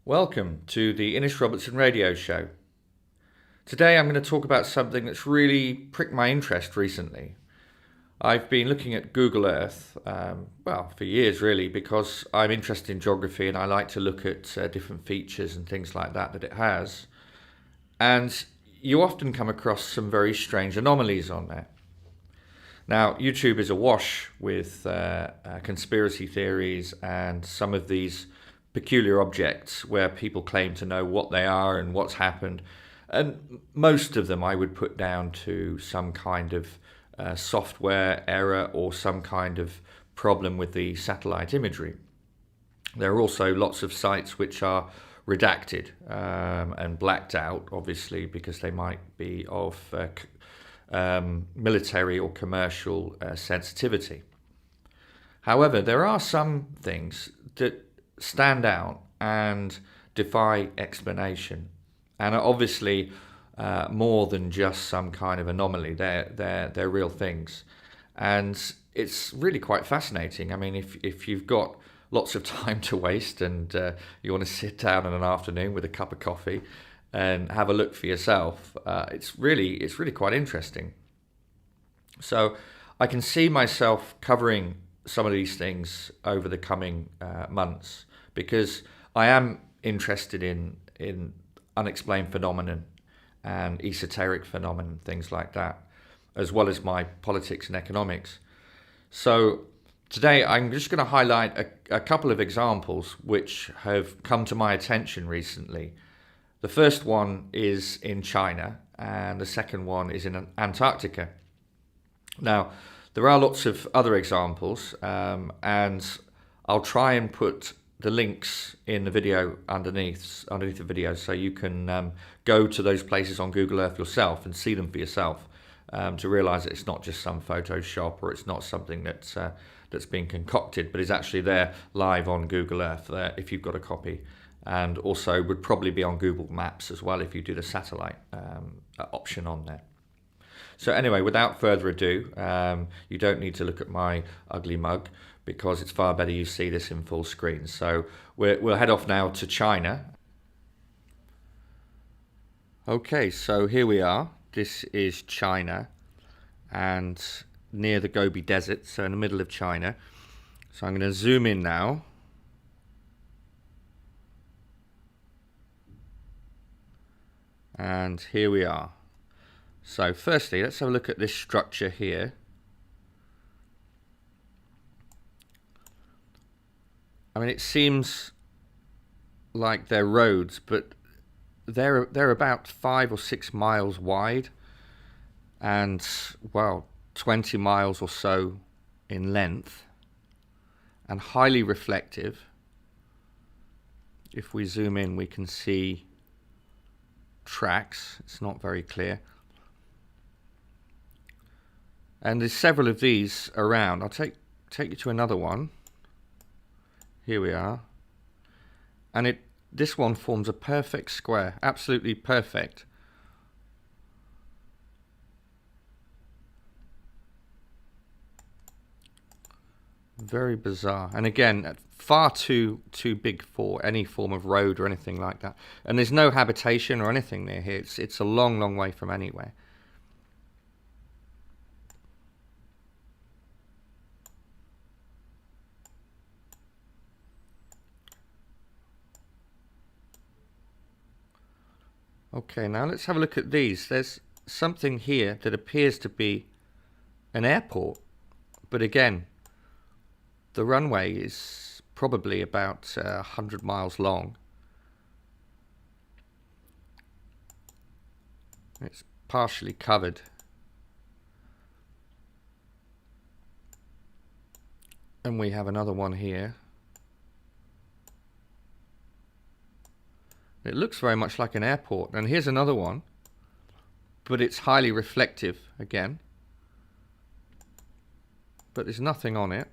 Welcome to the Innes Robertson radio show. Today I'm going to talk about something that's really pricked my interest recently. I've been looking at Google Earth, for years really, because I'm interested in geography and I like to look at different features and things like that it has. And you often come across some very strange anomalies on there. Now, YouTube is awash with conspiracy theories and some of these peculiar objects where people claim to know what they are and what's happened. And most of them I would put down to some kind of software error or some kind of problem with the satellite imagery. There are also lots of sites which are redacted and blacked out, obviously, because they might be of military or commercial sensitivity. However, there are some things that stand out and defy explanation, and are obviously more than just some kind of anomaly. They're real things, and it's really quite fascinating. I mean, if you've got lots of time to waste and you want to sit down in an afternoon with a cup of coffee and have a look for yourself, it's really quite interesting. So I can see myself covering some of these things over the coming months, because I am interested in unexplained phenomenon and esoteric phenomenon, things like that, as well as my politics and economics. So today I'm just going to highlight a couple of examples which have come to my attention recently. The first one is in China and the second one is in Antarctica. Now, there are lots of other examples, and I'll try and put the links in the video underneath the video, so you can go to those places on Google Earth yourself and see them for yourself, to realise that it's not just some Photoshop or it's not something that's been concocted, but is actually there live on Google Earth if you've got a copy, and also would probably be on Google Maps as well if you do the satellite option on there. So anyway, without further ado, you don't need to look at my ugly mug, because it's far better you see this in full screen. So we'll head off now to China. Okay, so here we are. This is China, and near the Gobi Desert, so in the middle of China. So I'm going to zoom in now. And here we are. So firstly, let's have a look at this structure here. I mean, it seems like they're roads, but they're about 5 or 6 miles wide and, 20 miles or so in length, and highly reflective. If we zoom in, we can see tracks. It's not very clear. And there's several of these around. I'll take you to another one. Here we are. And this one forms a perfect square, absolutely perfect. Very bizarre. And again, far too big for any form of road or anything like that. And there's no habitation or anything near here. It's a long way from anywhere. Okay, now let's have a look at these. There's something here that appears to be an airport, but again, the runway is probably about 100 miles long. It's partially covered. And we have another one here. It looks very much like an airport. And here's another one, but it's highly reflective again. But there's nothing on it.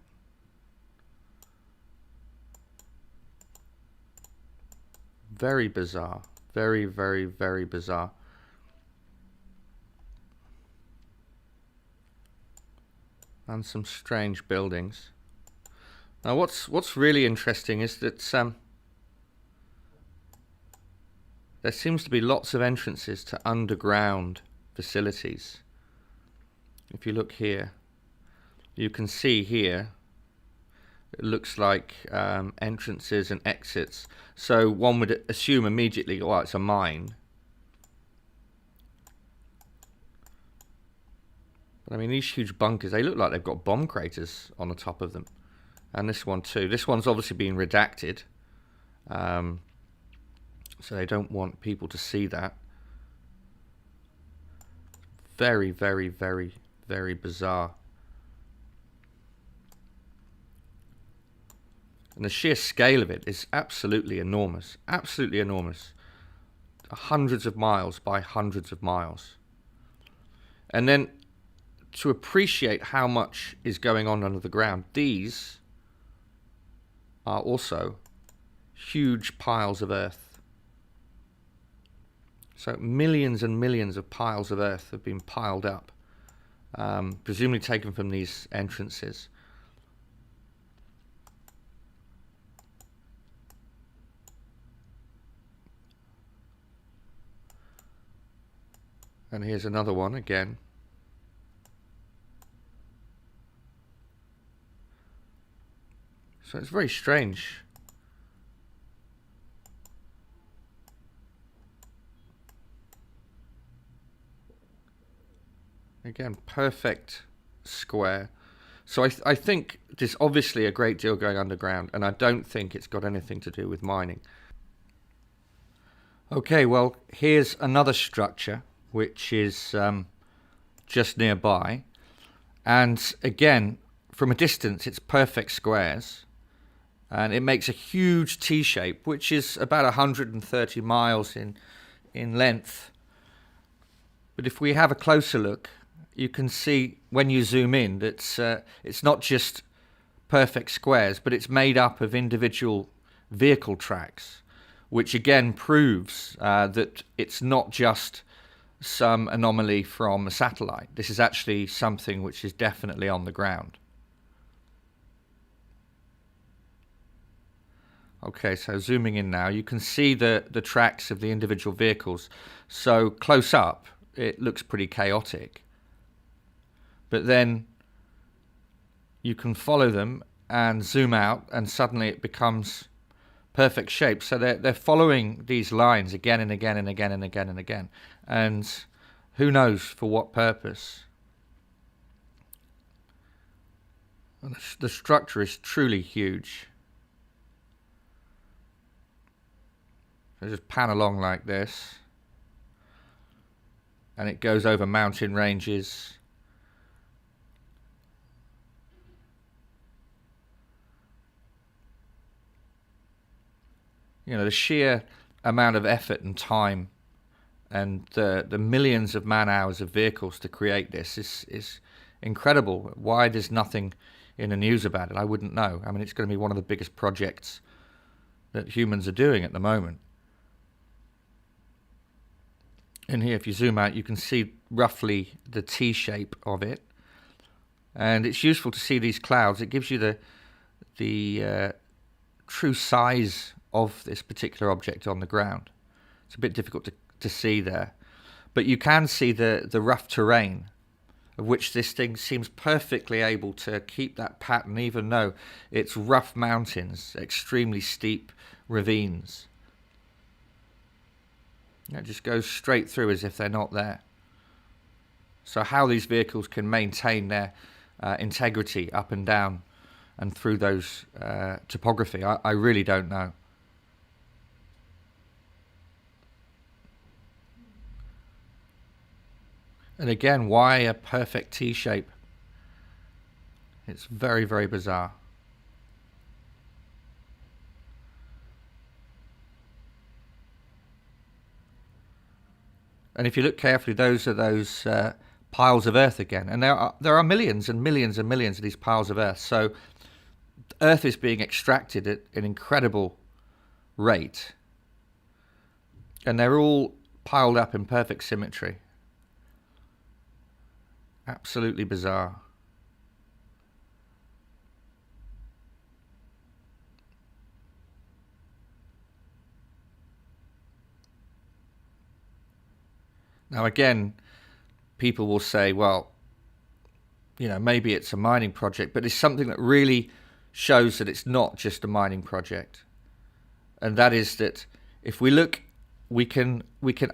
Very bizarre. Very bizarre. And some strange buildings. Now what's really interesting is that there seems to be lots of entrances to underground facilities. If you look here, you can see here, it looks like entrances and exits. So one would assume immediately, well, it's a mine. But I mean, these huge bunkers, they look like they've got bomb craters on the top of them. And this one too. This one's obviously been redacted. So they don't want people to see that. Very, very, very, very bizarre. And the sheer scale of it is absolutely enormous. Absolutely enormous. Hundreds of miles by hundreds of miles. And then to appreciate how much is going on under the ground, these are also huge piles of earth. So millions and millions of piles of earth have been piled up, presumably taken from these entrances. And here's another one again. So it's very strange. Again, perfect square. So I think there's obviously a great deal going underground, and I don't think it's got anything to do with mining. Okay, well, here's another structure which is just nearby. And again, from a distance, it's perfect squares. And it makes a huge T-shape, which is about 130 miles in length. But if we have a closer look, you can see when you zoom in that it's not just perfect squares, but it's made up of individual vehicle tracks, which again proves that it's not just some anomaly from a satellite. This is actually something which is definitely on the ground. Okay, so zooming in now, you can see the tracks of the individual vehicles. So close up, it looks pretty chaotic. But then you can follow them and zoom out, and suddenly it becomes perfect shape. So they're following these lines again and again and again and again and again. And who knows for what purpose. The structure is truly huge. So just pan along like this. And it goes over mountain ranges. You know, the sheer amount of effort and time and the millions of man hours of vehicles to create this is incredible. Why there's nothing in the news about it, I wouldn't know. I mean, it's going to be one of the biggest projects that humans are doing at the moment. And here, if you zoom out, you can see roughly the T shape of it. And it's useful to see these clouds. It gives you the true size of this particular object on the ground. It's a bit difficult to see there. But you can see the rough terrain, of which this thing seems perfectly able to keep that pattern, even though it's rough mountains, extremely steep ravines. It just goes straight through as if they're not there. So how these vehicles can maintain their integrity up and down and through those topography, I really don't know. And again, why a perfect T shape? It's very, very bizarre. And if you look carefully, those are those piles of earth again. And there are millions and millions and millions of these piles of earth. So earth is being extracted at an incredible rate. And they're all piled up in perfect symmetry. Absolutely bizarre. Now, again, people will say, well, maybe it's a mining project, but it's something that really shows that it's not just a mining project. And that is that if we look, we can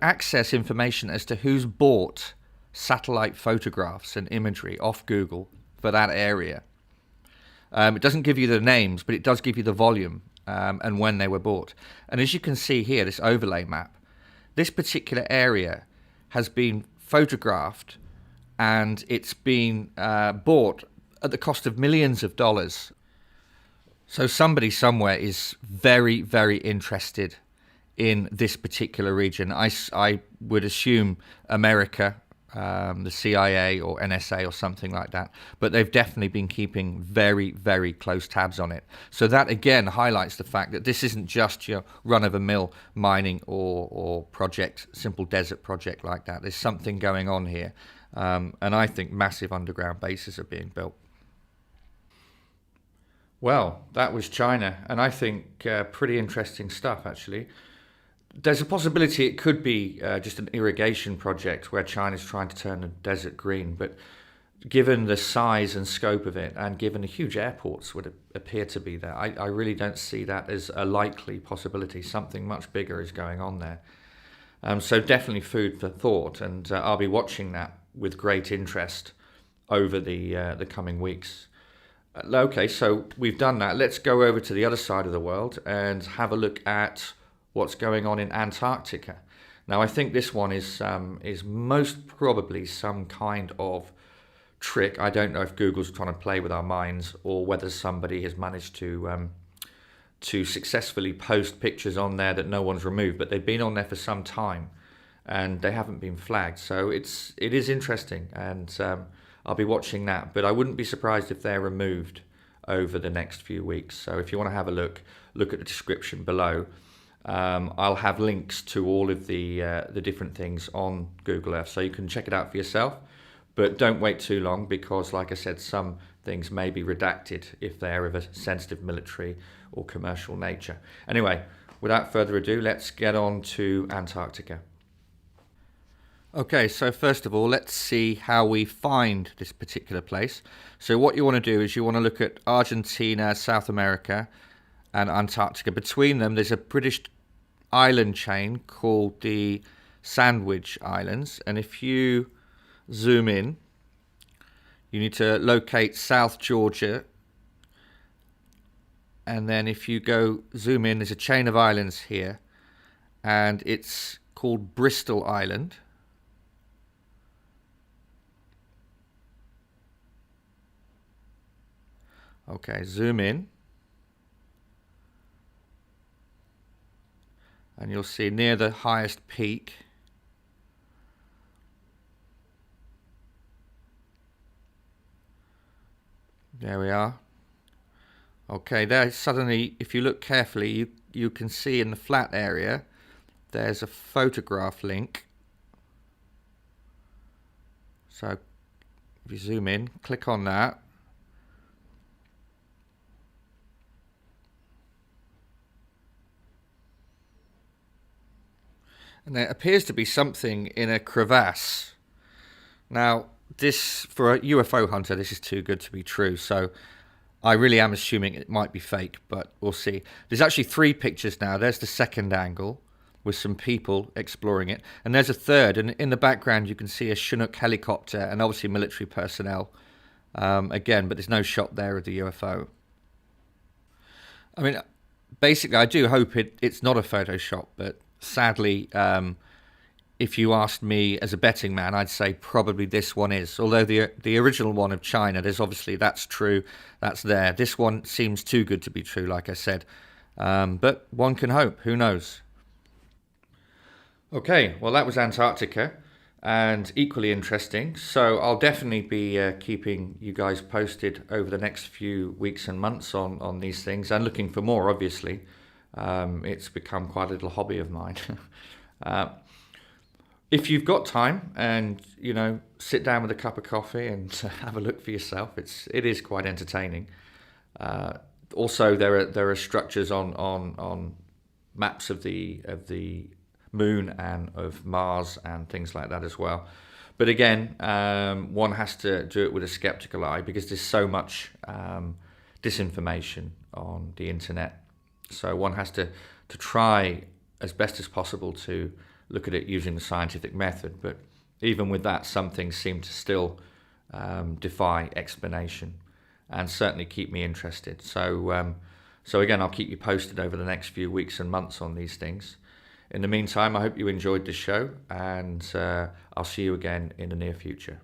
access information as to who's bought satellite photographs and imagery off Google for that area. It doesn't give you the names, but it does give you the volume and when they were bought. And as you can see here, this overlay map, this particular area has been photographed and it's been bought at the cost of millions of dollars. So somebody somewhere is very, very interested in this particular region. I would assume America, the CIA or NSA or something like that, but they've definitely been keeping very, very close tabs on it. So that again highlights the fact that this isn't just your run-of-the-mill mining or project, simple desert project like that. There's something going on here, and I think massive underground bases are being built. Well, that was China, and I think pretty interesting stuff, actually. There's a possibility it could be just an irrigation project where China's trying to turn the desert green, but given the size and scope of it, and given the huge airports would appear to be there, I really don't see that as a likely possibility. Something much bigger is going on there. So definitely food for thought, and I'll be watching that with great interest over the coming weeks. Okay, so we've done that. Let's go over to the other side of the world and have a look at what's going on in Antarctica. Now, I think this one is most probably some kind of trick. I don't know if Google's trying to play with our minds or whether somebody has managed to successfully post pictures on there that no one's removed, but they've been on there for some time and they haven't been flagged. So it is interesting, and I'll be watching that, but I wouldn't be surprised if they're removed over the next few weeks. So if you want to have a look at the description below. I'll have links to all of the different things on Google Earth, so you can check it out for yourself. But don't wait too long, because, like I said, some things may be redacted if they're of a sensitive military or commercial nature. Anyway, without further ado, let's get on to Antarctica. Okay, so first of all, let's see how we find this particular place. So what you want to do is you want to look at Argentina, South America, and Antarctica. Between them, there's a British island chain called the Sandwich Islands. And if you zoom in, you need to locate South Georgia. And then if you go zoom in, there's a chain of islands here. And it's called Bristol Island. Okay, zoom in. And you'll see near the highest peak, there we are. Okay, there suddenly, if you look carefully, you can see in the flat area, there's a photograph link. So if you zoom in, click on that. And there appears to be something in a crevasse. Now, this, for a UFO hunter, this is too good to be true. So I really am assuming it might be fake, but we'll see. There's actually 3 pictures now. There's the second angle with some people exploring it. And there's a third. And in the background, you can see a Chinook helicopter and obviously military personnel. Again, but there's no shot there of the UFO. I mean, basically, I do hope it's not a Photoshop, but sadly, if you asked me as a betting man, I'd say probably this one is. Although the original one of China, there's obviously, that's true, that's there. This one seems too good to be true, like I said. But one can hope, who knows? Okay, well, that was Antarctica, and equally interesting. So I'll definitely be keeping you guys posted over the next few weeks and months on these things, and looking for more, obviously. It's become quite a little hobby of mine. If you've got time and, sit down with a cup of coffee and have a look for yourself, it is quite entertaining. Also, there are structures on maps of the Moon and of Mars and things like that as well. But again, one has to do it with a skeptical eye because there's so much disinformation on the internet. So one has to try as best as possible to look at it using the scientific method. But even with that, some things seem to still defy explanation and certainly keep me interested. So again, I'll keep you posted over the next few weeks and months on these things. In the meantime, I hope you enjoyed the show, and I'll see you again in the near future.